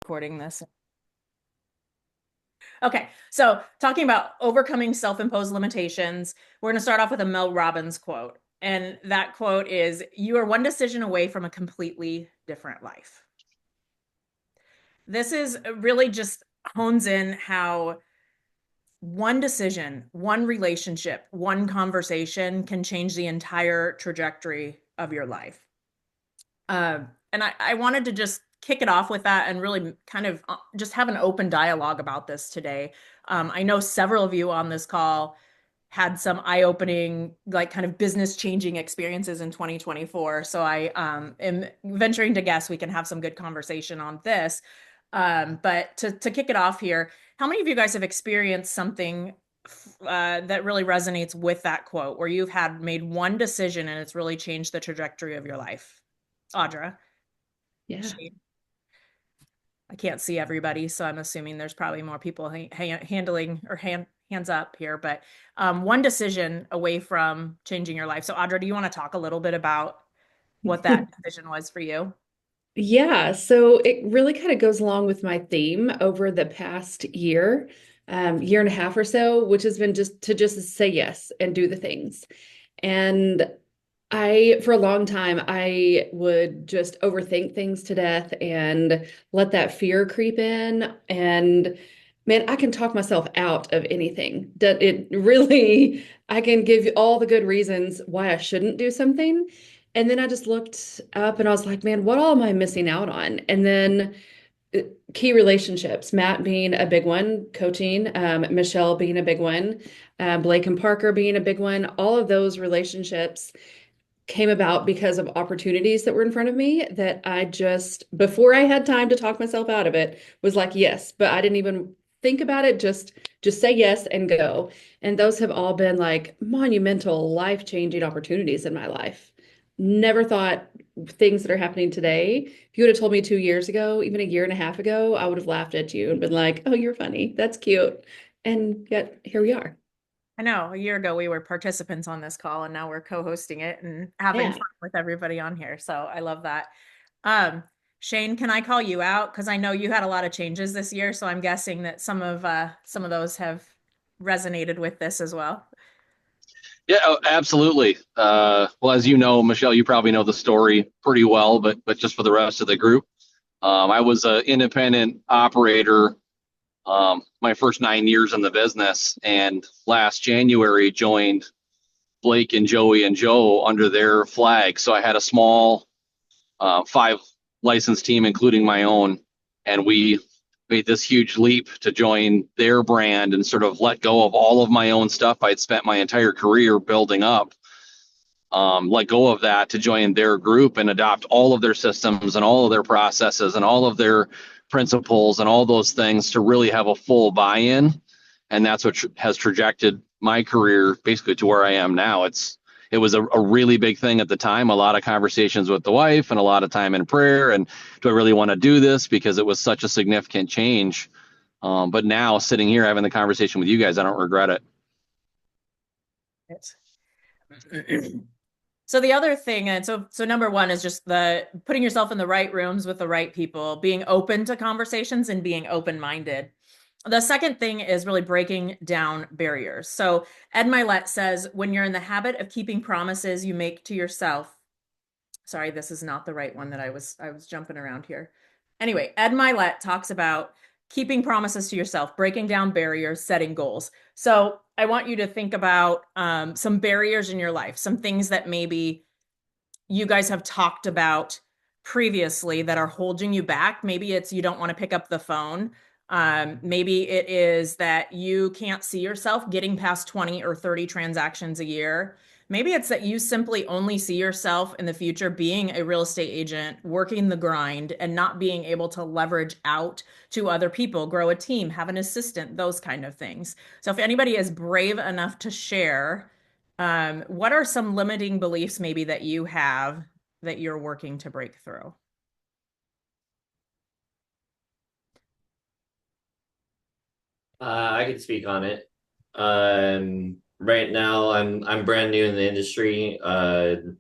recording this. Okay, so talking about overcoming self-imposed limitations, we're going to start off with a Mel Robbins quote. And that quote is, "You are one decision away from a completely different life." This is really just hones in how one decision, one relationship, one conversation can change the entire trajectory of your life. And I wanted to just kick it off with that and really kind of just have an open dialogue about this today. I know several of you on this call had some eye-opening, like kind of business-changing experiences in 2024. So I am venturing to guess we can have some good conversation on this. But to kick it off here, how many of you guys have experienced something that really resonates with that quote, where you've had made one decision and it's really changed the trajectory of your life? Audra. Yeah. Shane. I can't see everybody, so I'm assuming there's probably more people handling or hands up here. But one decision away from changing your life. So, Audra, do you want to talk a little bit about what that decision was for you? Yeah, so it really kind of goes along with my theme over the past year, year and a half or so, which has been just say yes and do the things. And for a long time, I would just overthink things to death and let that fear creep in. And man, I can talk myself out of anything. That it really, I can give you all the good reasons why I shouldn't do something. And then I just looked up and I was like, man, what all am I missing out on? And then key relationships, Matt being a big one, coaching, Michelle being a big one, Blake and Parker being a big one, all of those relationships came about because of opportunities that were in front of me that I just, before I had time to talk myself out of it, was like, yes, but I didn't even think about it, just say yes and go. And those have all been like monumental, life-changing opportunities in my life. Never thought things that are happening today. If you would have told me 2 years ago, even a year and a half ago, I would have laughed at you and been like, oh, you're funny. That's cute. And yet here we are. I know a year ago we were participants on this call, and now we're co-hosting it and having Yeah. fun with everybody on here. So I love that. Um, Shane, can I call you out? Because I know you had a lot of changes this year, so I'm guessing that some of those have resonated with this as well. Yeah, oh, absolutely. Well, as you know, Michelle, you probably know the story pretty well, but just for the rest of the group, I was an independent operator my first 9 years in the business, and last January joined Blake and Joey and Joe under their flag. So I had a small five license team, including my own, and we made this huge leap to join their brand and sort of let go of all of my own stuff I'd spent my entire career building up. Let go of that to join their group and adopt all of their systems and all of their processes and all of their principles and all those things to really have a full buy-in. And that's what has trajected my career basically to where I am now. It was a really big thing at the time, a lot of conversations with the wife and a lot of time in prayer. And do I really want to do this? Because it was such a significant change. But now sitting here having the conversation with you guys, I don't regret it. So the other thing, and so number one is just the putting yourself in the right rooms with the right people, being open to conversations and being open-minded. The second thing is really breaking down barriers. So Ed Mylett says, when you're in the habit of keeping promises you make to yourself, sorry, this is not the right one that I was jumping around here. Anyway, Ed Mylett talks about keeping promises to yourself, breaking down barriers, setting goals. So I want you to think about some barriers in your life, some things that maybe you guys have talked about previously that are holding you back. Maybe it's you don't want to pick up the phone. Maybe it is that you can't see yourself getting past 20 or 30 transactions a year. Maybe it's that you simply only see yourself in the future being a real estate agent, working the grind, and not being able to leverage out to other people, grow a team, have an assistant, those kind of things. So if anybody is brave enough to share, what are some limiting beliefs maybe that you have that you're working to break through? I could speak on it. Right now, I'm brand new in the industry, and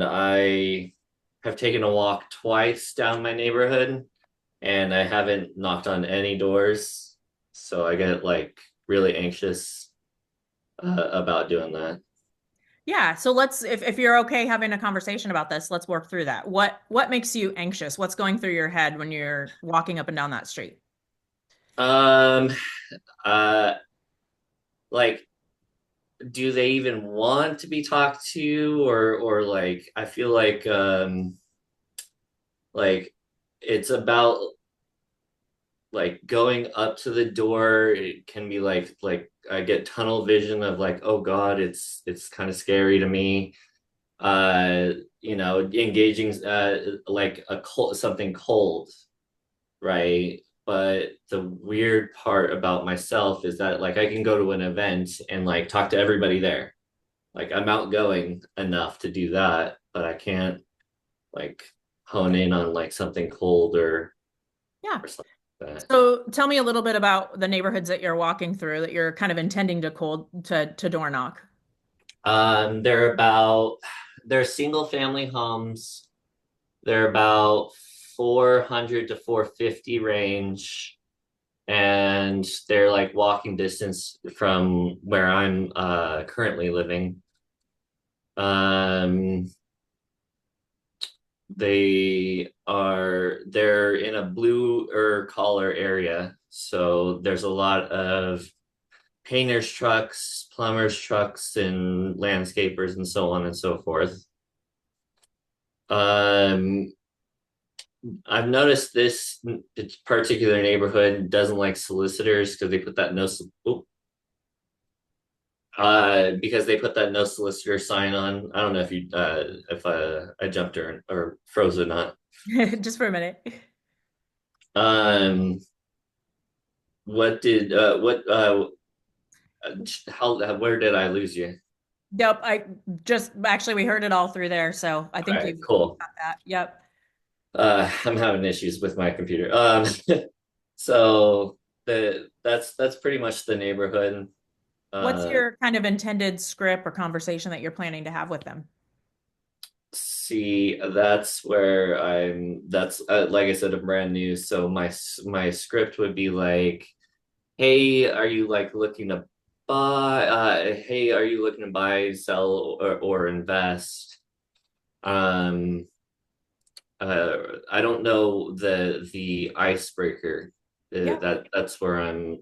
I have taken a walk twice down my neighborhood, and I haven't knocked on any doors, so I get like really anxious about doing that. Yeah. So let's, if you're okay having a conversation about this, let's work through that. What makes you anxious? What's going through your head when you're walking up and down that street? Um, uh, like, do they even want to be talked to, or like I feel like it's about like going up to the door. It can be like I get tunnel vision of like, oh God, it's kind of scary to me. uh Engaging like a cold, something cold, right? But the weird part about myself is that like I can go to an event and like talk to everybody there. Like I'm outgoing enough to do that, but I can't like hone in on like something cold Yeah. or something like that. So tell me a little bit about the neighborhoods that you're walking through that you're kind of intending to to door knock. They're about they're single family homes. They're about 400 to 450 range, and they're like walking distance from where I'm currently living. Um, they're in a blue or collar area, so there's a lot of painters trucks, plumbers trucks, and landscapers and so on and so forth. Um, I've noticed this particular neighborhood doesn't like solicitors because they put that because they put that no solicitor sign on. I don't know if I jumped or froze or not. Just for a minute. Um, what how where did I lose you? Yep. I just actually we heard it all through there. So I All think right, you cool. got that. Yep. I'm having issues with my computer. So that's pretty much the neighborhood. What's Uh, your kind of intended script or conversation that you're planning to have with them? See, that's where that's like I said, I'm brand new, so my script would be like, hey, are you like looking to buy? Hey, are you looking to buy, sell, or invest? Um, I don't know the icebreaker. Yeah. That's where I'm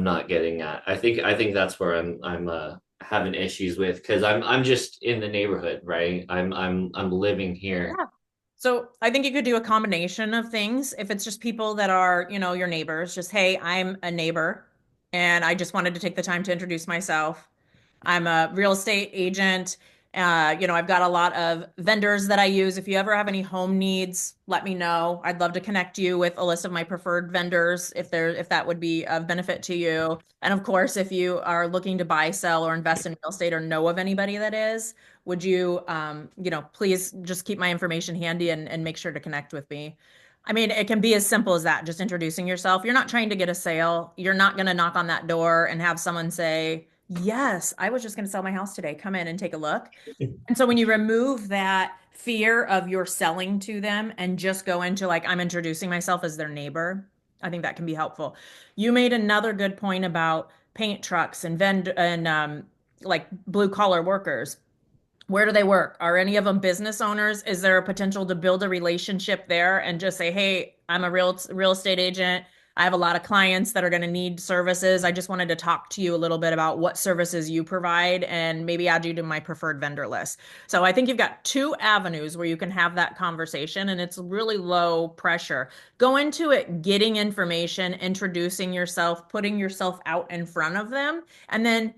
not getting at. I think that's where I'm having issues with because I'm just in the neighborhood, right? I'm living here. Yeah. So I think you could do a combination of things. If it's just people that are, your neighbors, just, hey, I'm a neighbor and I just wanted to take the time to introduce myself. I'm a real estate agent. I've got a lot of vendors that I use. If you ever have any home needs, let me know. I'd love to connect you with a list of my preferred vendors if that would be of benefit to you. And of course, if you are looking to buy, sell, or invest in real estate or know of anybody that is, would you, please just keep my information handy and make sure to connect with me. I mean, it can be as simple as that, just introducing yourself. You're not trying to get a sale. You're not going to knock on that door and have someone say, yes, I was just going to sell my house today. Come in and take a look. And so when you remove that fear of your selling to them and just go into like, I'm introducing myself as their neighbor, I think that can be helpful. You made another good point about paint trucks and like blue collar workers. Where do they work? Are any of them business owners? Is there a potential to build a relationship there and just say, "Hey, I'm a real estate agent. I have a lot of clients that are going to need services. I just wanted to talk to you a little bit about what services you provide and maybe add you to my preferred vendor list." So I think you've got two avenues where you can have that conversation and it's really low pressure. Go into it getting information, introducing yourself, putting yourself out in front of them, and then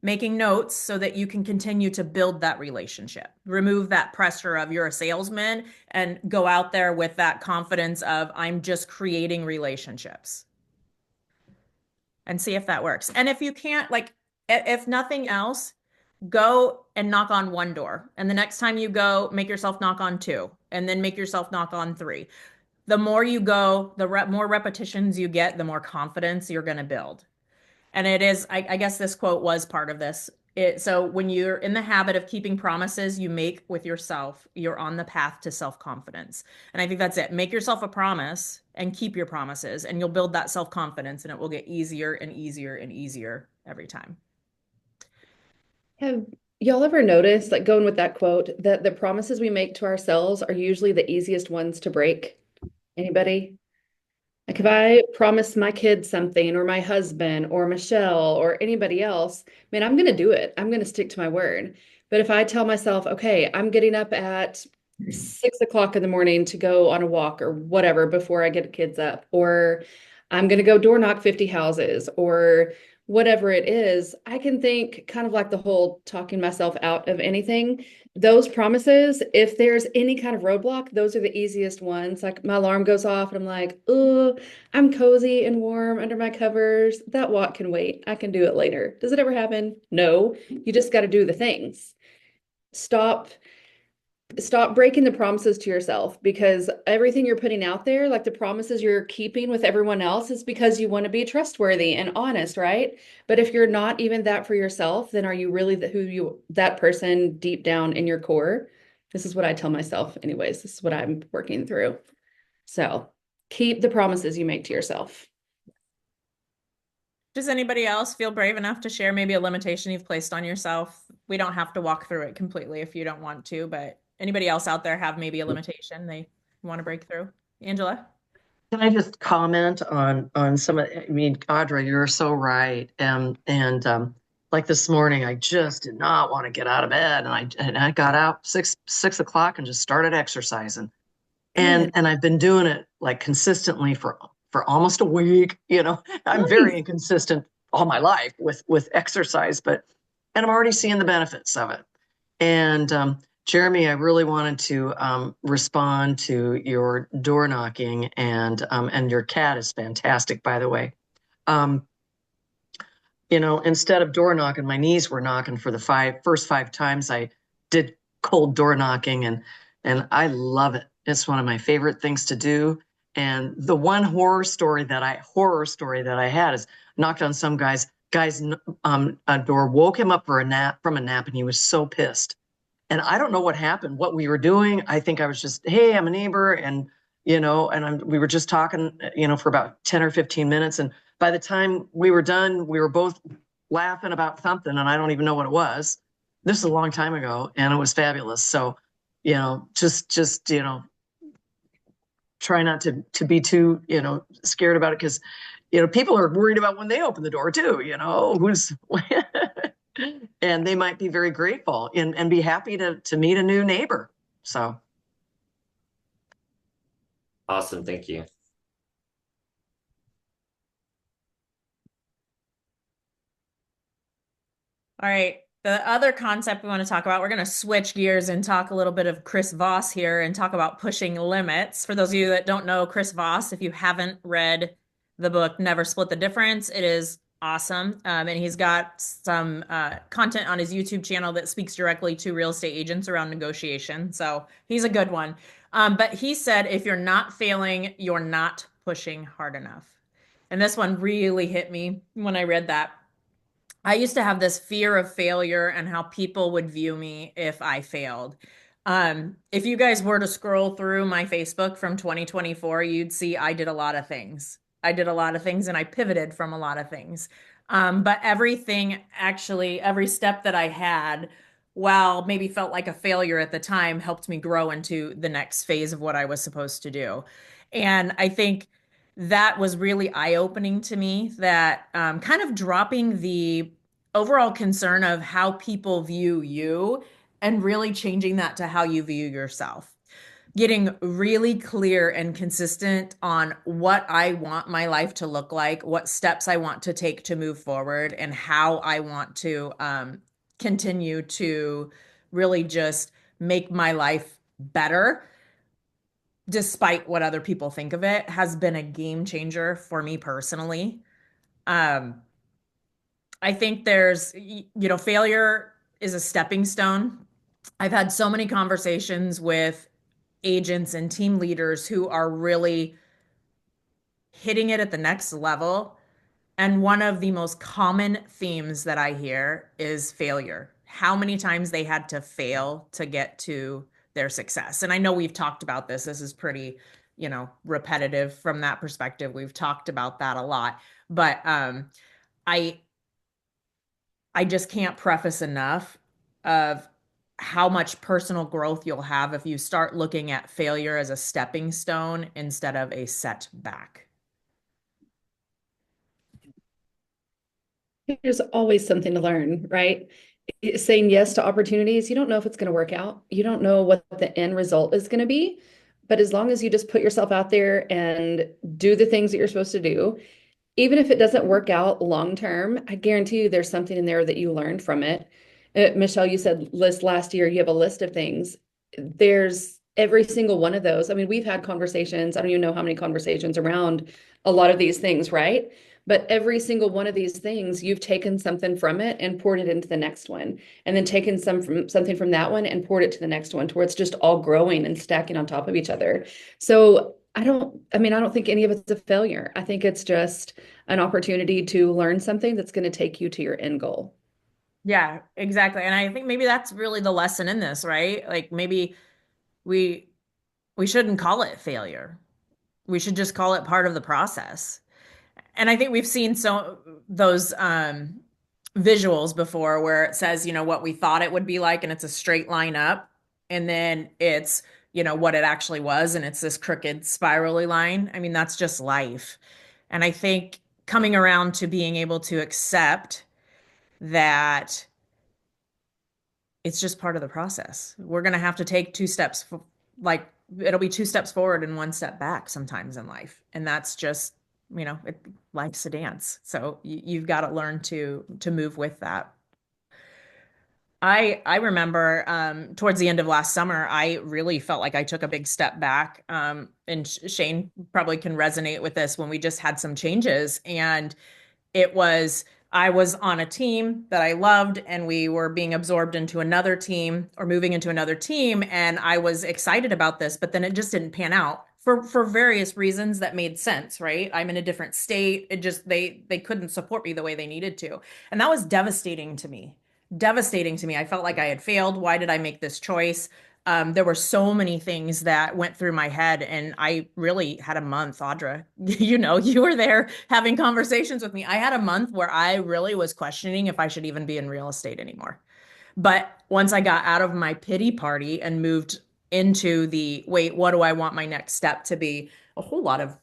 making notes so that you can continue to build that relationship. Remove that pressure of you're a salesman and go out there with that confidence of I'm just creating relationships and see if that works. And if you can't, like, if nothing else, go and knock on one door. And the next time you go, make yourself knock on two and then make yourself knock on three. The more you go, more repetitions you get, the more confidence you're going to build. And it is, I guess this quote was part of this. So when you're in the habit of keeping promises you make with yourself, you're on the path to self-confidence. And I think that's it. Make yourself a promise and keep your promises, and you'll build that self-confidence, and it will get easier and easier and easier every time. Have y'all ever noticed, like going with that quote, that the promises we make to ourselves are usually the easiest ones to break? Anybody? Like if I promise my kids something or my husband or Michelle or anybody else, man, I'm going to do it. I'm going to stick to my word. But if I tell myself, okay, I'm getting up at 6 o'clock in the morning to go on a walk or whatever before I get the kids up, or I'm going to go door knock 50 houses or whatever it is, I can think kind of like the whole talking myself out of anything. Those promises, if there's any kind of roadblock, those are the easiest ones. Like my alarm goes off and I'm like, oh, I'm cozy and warm under my covers. That walk can wait. I can do it later. Does it ever happen? No. You just got to do the things. Stop breaking the promises to yourself, because everything you're putting out there, like the promises you're keeping with everyone else, is because you want to be trustworthy and honest, right? But if you're not even that for yourself, then are you really that person deep down in your core? This is what I tell myself anyways. This is what I'm working through. So keep the promises you make to yourself. Does anybody else feel brave enough to share maybe a limitation you've placed on yourself? We don't have to walk through it completely if you don't want to, but anybody else out there have maybe a limitation they want to break through? Angela? Can I just comment on some of, I mean, Audra, you're so right. And like this morning, I just did not want to get out of bed. And I got out six o'clock and just started exercising. And I've been doing it like consistently for almost a week. I'm very inconsistent all my life with exercise, and I'm already seeing the benefits of it. And Jeremy, I really wanted to respond to your door knocking, and your cat is fantastic, by the way. Instead of door knocking, my knees were knocking for the first 5 times I did cold door knocking, and I love it. It's one of my favorite things to do. And the one horror story that I had is knocked on some guy's a door, woke him up from a nap, and he was so pissed. And I don't know what happened, what we were doing. I think I was just, hey, I'm a neighbor. And, we were just talking, for about 10 or 15 minutes. And by the time we were done, we were both laughing about something, and I don't even know what it was. This is a long time ago, and it was fabulous. So, just try not to be too, scared about it, because, people are worried about when they open the door too, who's and they might be very grateful and be happy to meet a new neighbor. So. Awesome. Thank you. All right. The other concept we want to talk about, we're going to switch gears and talk a little bit of Chris Voss here and talk about pushing limits. For those of you that don't know Chris Voss, if you haven't read the book Never Split the Difference, it is awesome. And he's got some content on his YouTube channel that speaks directly to real estate agents around negotiation. So he's a good one. But he said, if you're not failing, you're not pushing hard enough. And this one really hit me when I read that. I used to have this fear of failure and how people would view me if I failed. If you guys were to scroll through my Facebook from 2024, you'd see I did a lot of things. And I pivoted from a lot of things. But every step that I had, while maybe felt like a failure at the time, helped me grow into the next phase of what I was supposed to do. And I think that was really eye-opening to me, that kind of dropping the overall concern of how people view you and really changing that to how you view yourself. Getting really clear and consistent on what I want my life to look like, what steps I want to take to move forward, and how I want to continue to really just make my life better despite what other people think of it, has been a game changer for me personally. I think failure is a stepping stone. I've had so many conversations with agents and team leaders who are really hitting it at the next level And one of the most common themes that I hear is failure. How many times they had to fail to get to their success. And I know we've talked about this. This is pretty, repetitive from that perspective. We've talked about that a lot. But I I just can't preface enough of how much personal growth you'll have if you start looking at failure as a stepping stone instead of a setback. There's always something to learn, right? Saying yes to opportunities, you don't know if it's going to work out. You don't know what the end result is going to be. But as long as you just put yourself out there and do the things that you're supposed to do, even if it doesn't work out long term, I guarantee you there's something in there that you learned from it. Michelle, you said list last year, you have a list of things. There's every single one of those. I mean, we've had conversations. I don't even know how many conversations around a lot of these things, right? But every single one of these things, you've taken something from it and poured it into the next one, and then taken something from that one and poured it to the next one, to where it's just all growing and stacking on top of each other. So I don't think any of it's a failure. I think it's just an opportunity to learn something that's going to take you to your end goal. Yeah, exactly. And I think maybe that's really the lesson in this, right? Like maybe we we shouldn't call it failure. We should just call it part of the process. And I think we've seen those visuals before where it says, what we thought it would be like, and it's a straight line up, and then it's, what it actually was, and it's this crooked spirally line. I mean, that's just life. And I think coming around to being able to accept that it's just part of the process. We're going to have to take two steps, like it'll be two steps forward and one step back sometimes in life. And that's just, life's a dance. So you've got to learn to move with that. I remember towards the end of last summer, I really felt like I took a big step back. And Shane probably can resonate with this when we just had some changes. And it was, I was on a team that I loved, and we were being absorbed into another team or moving into another team. And I was excited about this, but then it just didn't pan out for various reasons that made sense, right? I'm in a different state. It just, they couldn't support me the way they needed to. And that was devastating to me. Devastating to me. I felt like I had failed. Why did I make this choice? There were so many things that went through my head, and I really had a month, Audra. You were there having conversations with me. I had a month where I really was questioning if I should even be in real estate anymore. But once I got out of my pity party and moved into the wait, what do I want my next step to be? A whole lot of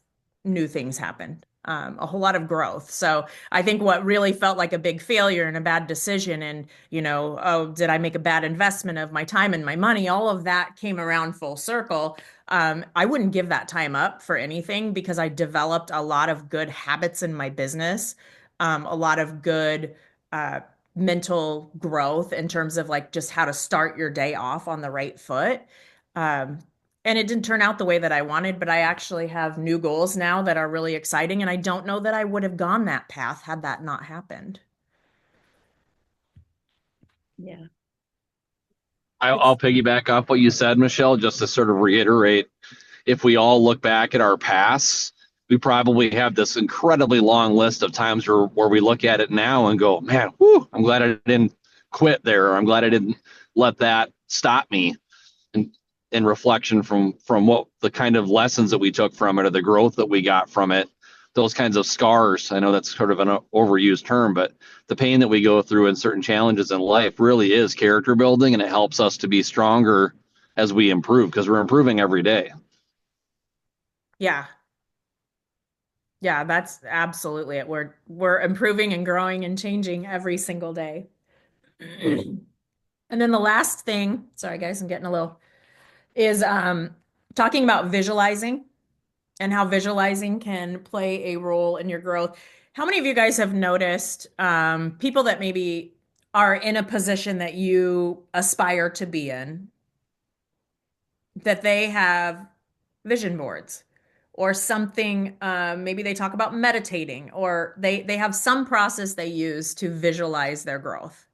new things happened, a whole lot of growth. So I think what really felt like a big failure and a bad decision, and, oh, did I make a bad investment of my time and my money? All of that came around full circle. I wouldn't give that time up for anything because I developed a lot of good habits in my business, a lot of good, mental growth in terms of like just how to start your day off on the right foot. Um, and it didn't turn out the way that I wanted, but I actually have new goals now that are really exciting. And I don't know that I would have gone that path had that not happened. Yeah. I'll It's, piggyback off what you said, Michelle, just to sort of reiterate. If we all look back at our past, we probably have this incredibly long list of times where we look at it now and go, man, whew, I'm glad I didn't quit there. Or I'm glad I didn't let that stop me. And in reflection from what the kind of lessons that we took from it or the growth that we got from it, those kinds of scars. I know that's sort of an overused term, but the pain that we go through in certain challenges in life really is character building, and it helps us to be stronger as we improve because we're improving every day. yeah. Yeah, that's absolutely it. We're improving and growing and changing every single day. And then the last thing, sorry guys, I'm getting a little, is talking about visualizing and how visualizing can play a role in your growth. How many of you guys have noticed people that maybe are in a position that you aspire to be in, that they have vision boards or something? Maybe they talk about meditating, or they have some process they use to visualize their growth.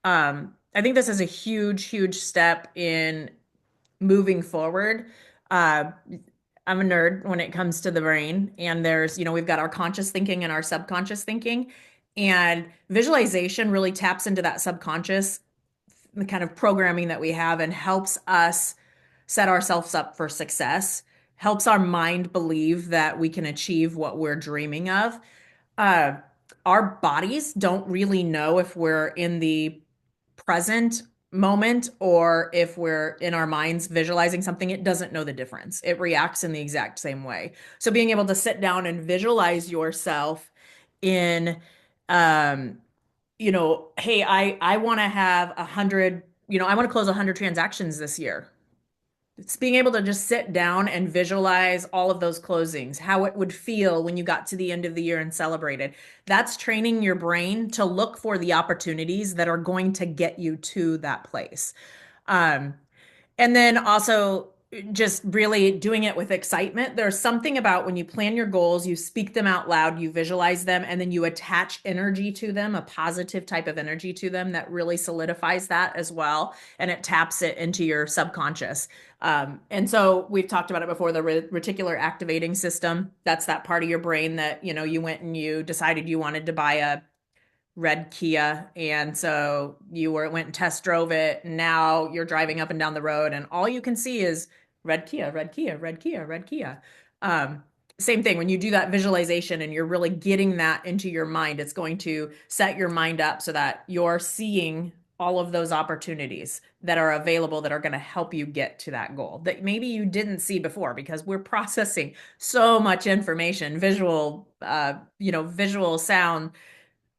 I think this is a huge, huge step in moving forward. Uh, I'm a nerd when it comes to the brain. And there's, we've got our conscious thinking and our subconscious thinking. And visualization really taps into that subconscious, the kind of programming that we have, and helps us set ourselves up for success, helps our mind believe that we can achieve what we're dreaming of. Uh, our bodies don't really know if we're in the present moment or if we're in our minds visualizing something. It doesn't know the difference. It reacts in the exact same way. So being able to sit down and visualize yourself in, um, hey, I want to have 100, I want to close 100 transactions this year. It's being able to just sit down and visualize all of those closings, how it would feel when you got to the end of the year and celebrated. That's training your brain to look for the opportunities that are going to get you to that place. Um, and then also just really doing it with excitement. There's something about when you plan your goals, you speak them out loud, you visualize them, and then you attach energy to them, a positive type of energy to them that really solidifies that as well. And it taps it into your subconscious. And so we've talked about it before, the reticular activating system. That's that part of your brain that, you went and you decided you wanted to buy a red Kia. And so you went and test drove it. And now you're driving up and down the road and all you can see is red Kia, red Kia, red Kia, red Kia. Same thing when you do that visualization and you're really getting that into your mind, it's going to set your mind up so that you're seeing all of those opportunities that are available that are going to help you get to that goal that maybe you didn't see before, because we're processing so much information, visual, visual, sound,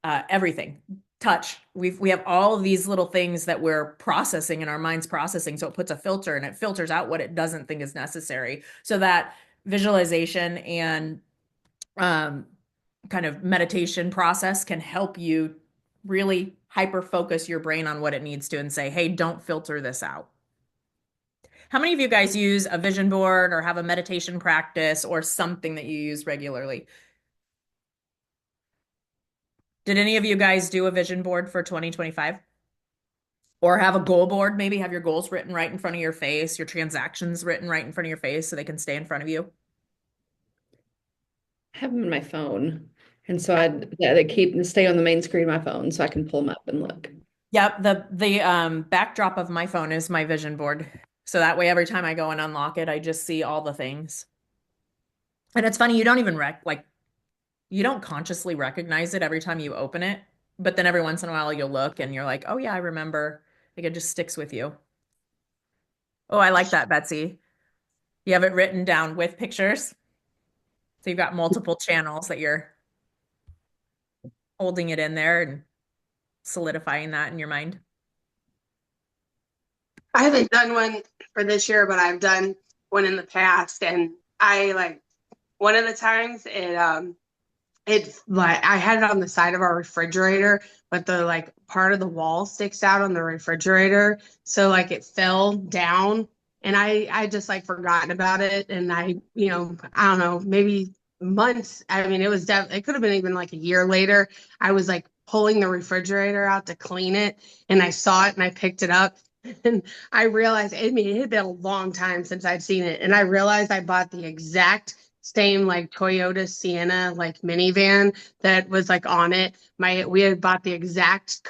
everything, touch. We have all of these little things that we're processing and our mind's processing. So it puts a filter and it filters out what it doesn't think is necessary. So that visualization and kind of meditation process can help you really hyper focus your brain on what it needs to and say, hey, don't filter this out. How many of you guys use a vision board or have a meditation practice or something that you use regularly? Did any of you guys do a vision board for 2025? Or have a goal board? Maybe have your goals written right in front of your face, your transactions written right in front of your face so they can stay in front of you. I have them in my phone. And so they stay on the main screen of my phone so I can pull them up and look. Yep, the backdrop of my phone is my vision board. So that way every time I go and unlock it, I just see all the things. And it's funny, you don't even you don't consciously recognize it every time you open it, but then every once in a while you'll look and you're like, oh yeah, I remember. Like it just sticks with you. Oh, I like that, Betsy. You have it written down with pictures. So you've got multiple channels that you're holding it in there and solidifying that in your mind. I haven't done one for this year, but I've done one in the past, and one of the times it's like I had it on the side of our refrigerator, but the part of the wall sticks out on the refrigerator, so it fell down, and I just forgotten about it, and I don't know, maybe months. I mean, it could have been even a year later. I was pulling the refrigerator out to clean it, and I saw it and I picked it up. And I realized, it had been a long time since I'd seen it. And I realized I bought the exact same Toyota Sienna minivan that was on it. We had bought the exact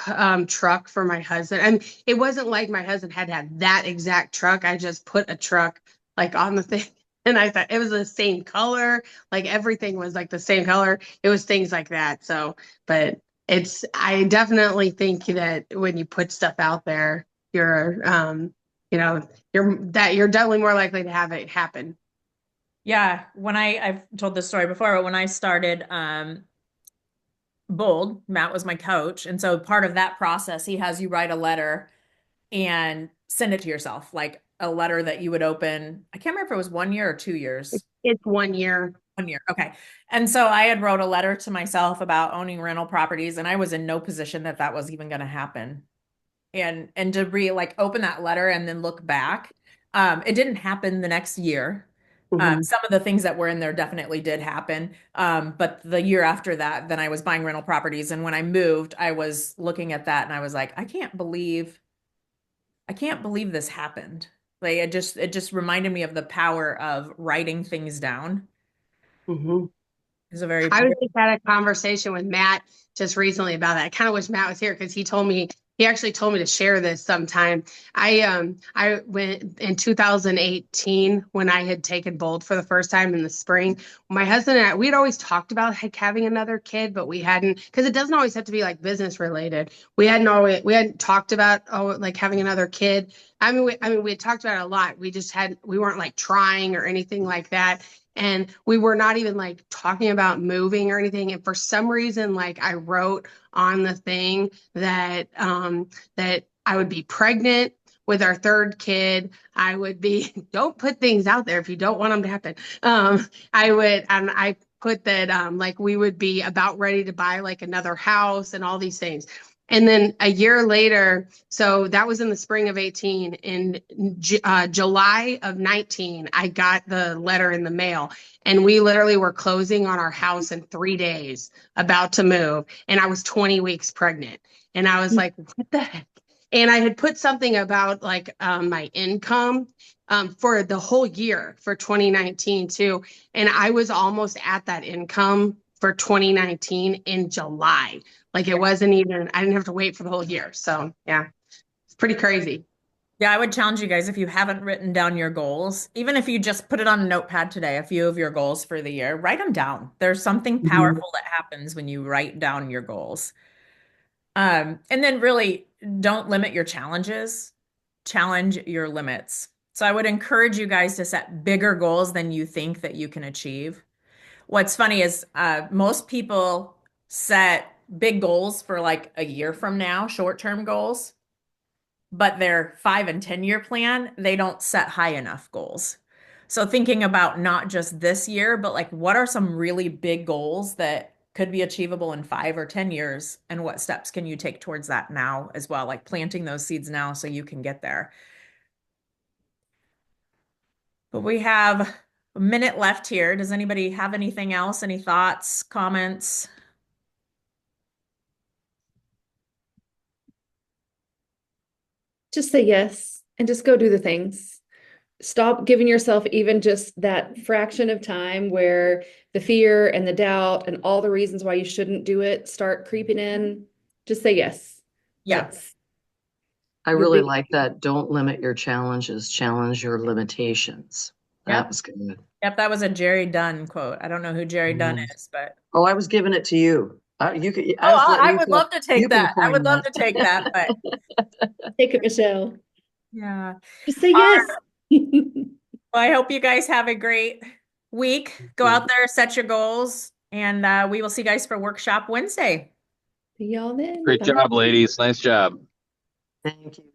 truck for my husband. And it wasn't like my husband had that exact truck. I just put a truck on the thing. And I thought it was the same color. Everything was the same color. It was things like that. So, but I definitely think that when you put stuff out there, you're definitely more likely to have it happen. Yeah, when I've told this story before, but when I started Bold, Matt was my coach, and so part of that process, he has you write a letter and send it to yourself, like a letter that you would open. I can't remember if it was 1 year or 2 years. It's 1 year. 1 year. Okay. And so I had wrote a letter to myself about owning rental properties, and I was in no position that was even going to happen. And to open that letter and then look back, it didn't happen the next year. Mm-hmm. Some of the things that were in there definitely did happen. But the year after that, then I was buying rental properties. And when I moved, I was looking at that and I was like, I can't believe this happened. Like it just reminded me of the power of writing things down. Mm-hmm. It's a very I was just had a conversation with Matt just recently about that. I kind of wish Matt was here because he actually told me to share this sometime. I went in 2018 when I had taken Bold for the first time in the spring. My husband and I, we'd always talked about like having another kid, but we hadn't, because it doesn't always have to be like business related. We hadn't talked about like having another kid. We had talked about it a lot. We weren't like trying or anything like that. And we were not even like talking about moving or anything. And for some reason, like I wrote on the thing that I would be pregnant with our third kid. I would be, don't put things out there if you don't want them to happen. I put that like we would be about ready to buy like another house and all these things. And then a year later, so that was in the spring of 18. In July of 19, I got the letter in the mail, and we literally were closing on our house in 3 days, about to move. And I was 20 weeks pregnant. And I was like, what the heck? And I had put something about like my income for the whole year for 2019 too. And I was almost at that income for 2019 in July. Like it wasn't even, I didn't have to wait for the whole year. So yeah, it's pretty crazy. Yeah, I would challenge you guys if you haven't written down your goals, even if you just put it on a notepad today, a few of your goals for the year, write them down. There's something powerful that happens when you write down your goals. And then really don't limit your challenges, challenge your limits. So I would encourage you guys to set bigger goals than you think that you can achieve. What's funny is most people set big goals for like a year from now, short-term goals, but their 5 and 10 year plan, they don't set high enough goals. So thinking about not just this year, but like what are some really big goals that could be achievable in 5 or 10 years, and what steps can you take towards that now as well? Like planting those seeds now so you can get there. But we have a minute left here. Does anybody have anything else? Any thoughts, comments? Just say yes and just go do the things. Stop giving yourself even just that fraction of time where the fear and the doubt and all the reasons why you shouldn't do it start creeping in. Just say yes. Yeah. I really like that. Don't limit your challenges, challenge your limitations. That Yep. was good. Yep, that was a Jerry Dunn quote. I don't know who Jerry Dunn is, but Oh, I was giving it to you. You could. I would love to take you can that. I would coin love that. to take that, but Take it, Michelle. yeah. Just say All yes. Well, I hope you guys have a great week. Go out there, set your goals, and we will see you guys for Workshop Wednesday. See y'all then. Great Bye. job, ladies. Nice job. Thank you.